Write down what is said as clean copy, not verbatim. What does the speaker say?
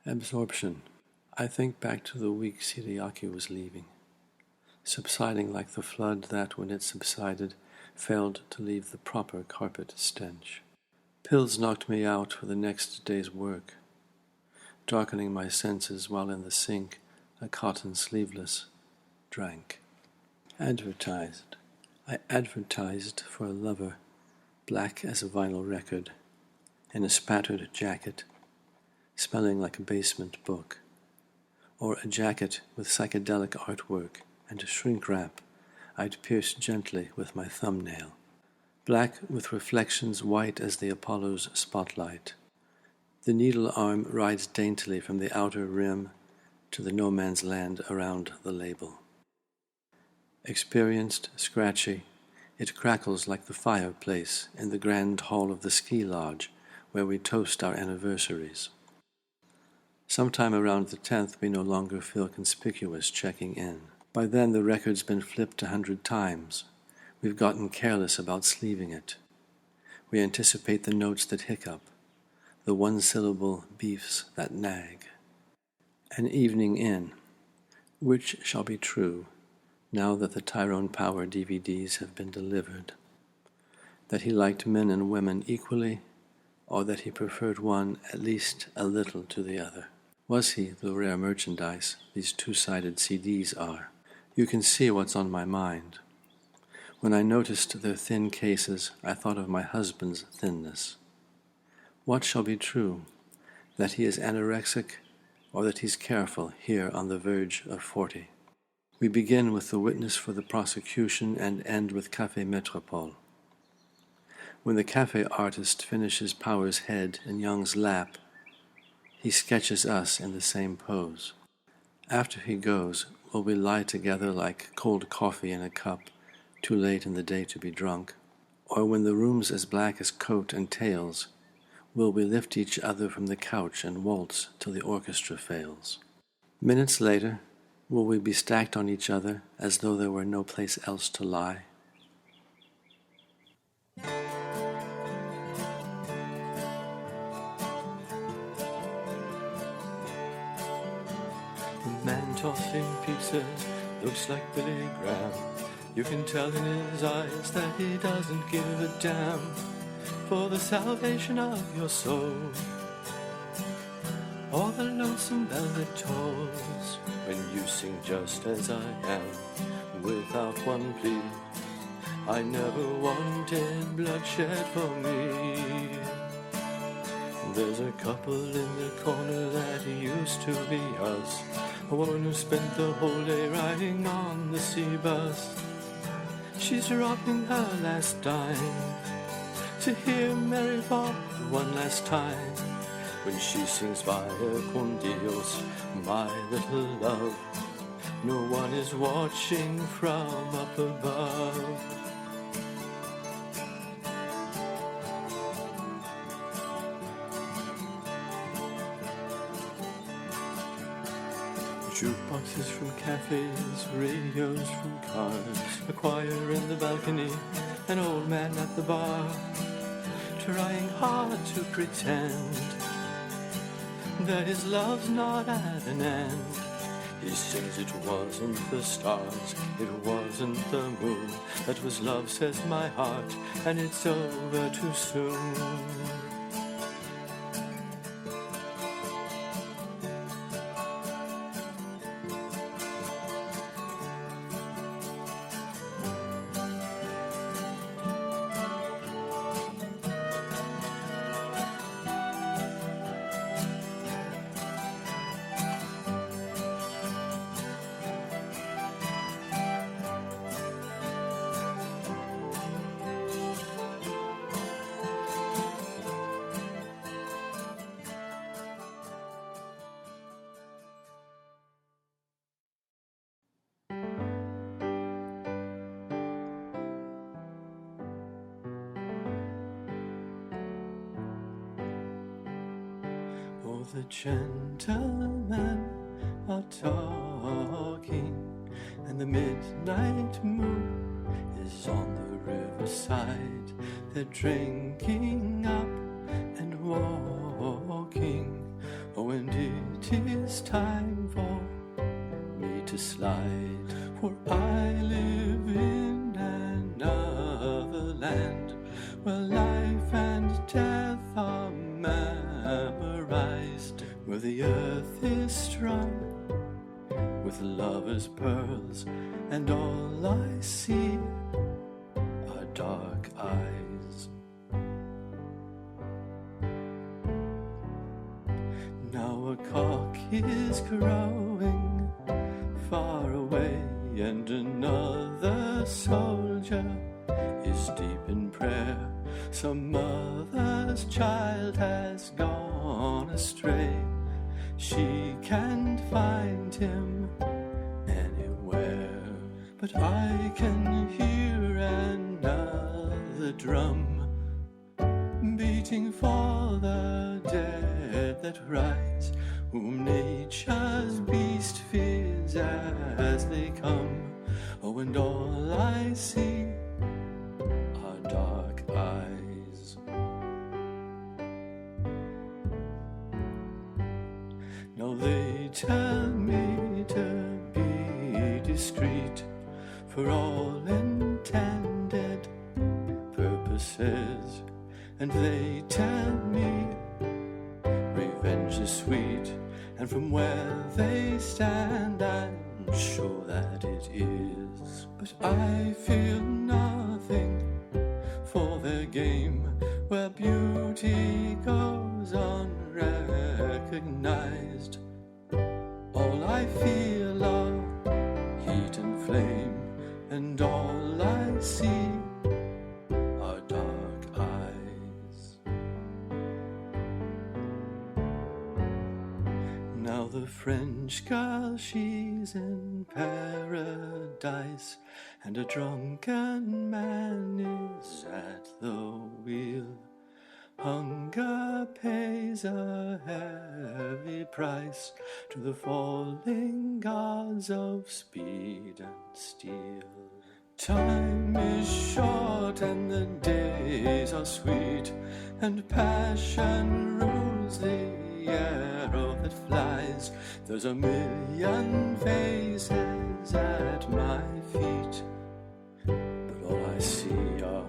Absorption. I think back to the weeks Hideaki was leaving, subsiding like the flood that, when it subsided, failed to leave the proper carpet stench. Pills knocked me out for the next day's work, darkening my senses while in the sink a cotton sleeveless drank. Advertised. I advertised for a lover, black as a vinyl record, in a spattered jacket, smelling like a basement book, or a jacket with psychedelic artwork and a shrink wrap I'd pierce gently with my thumbnail, black with reflections white as the Apollo's spotlight. The needle arm rides daintily from the outer rim to the no man's land around the label. Experienced, scratchy, it crackles like the fireplace in the grand hall of the ski lodge where we toast our anniversaries. Sometime around the 10th, we no longer feel conspicuous checking in. By then, the record's been flipped 100 times. We've gotten careless about sleeving it. We anticipate the notes that hiccup, the one-syllable beefs that nag. An evening in. Which shall be true, now that the Tyrone Power DVDs have been delivered? That he liked men and women equally, or that he preferred one at least a little to the other? Was he the rare merchandise these two-sided CDs are? You can see what's on my mind. When I noticed their thin cases, I thought of my husband's thinness. What shall be true, that he is anorexic, or that he's careful here on the verge of 40? We begin with the witness for the prosecution and end with Café Métropole. When the cafe artist finishes Power's head in Young's lap, he sketches us in the same pose. After he goes, will we lie together like cold coffee in a cup, too late in the day to be drunk? Or when the room's as black as coat and tails, will we lift each other from the couch and waltz till the orchestra fails? Minutes later, will we be stacked on each other as though there were no place else to lie? The man tossing pizzas looks like Billy Graham. You can tell in his eyes that he doesn't give a damn for the salvation of your soul, or the lonesome bell that tolls when you sing just as I am, without one plea. I never wanted bloodshed for me. There's a couple in the corner that used to be us, a woman who spent the whole day riding on the sea bus. She's rocking her last dime to hear Mary fall one last time when she sings Vaya con Dios, my little love. No one is watching from up above. Jukeboxes from cafes, radios from cars, a choir in the balcony, an old man at the bar, trying hard to pretend that his love's not at an end. He sings it wasn't the stars, it wasn't the moon, that was love, says my heart, and it's over too soon. The gentlemen are talking, and the midnight moon is on the riverside. They're drinking up and walking. Oh, and it is time for me to slide, for I live in another land where life and death are memorized, where the earth is strung with lovers' pearls, and all I see are dark eyes. Now a cock is crowing far away, and another soldier is deep in prayer. Some mother's child has gone astray. She can't find him anywhere, but I can hear another drum beating for the dead that rise, whom nature's beast fears as they come. Oh, and all I see are dark eyes. Now they tell me to be discreet for all intended purposes, and they tell me revenge is sweet, and from where they stand I'm sure that it is. But I feel nothing for their game, where beauty goes unrecognized. All I feel are heat and flame, and all I see are dark eyes. Now the French girl, she's in paradise, and a drunken man is at the wheel. Hunger pays a heavy price to the falling gods of speed and steel. Time is short and the days are sweet, and passion rules the arrow that flies. There's a million faces at my feet, but all I see are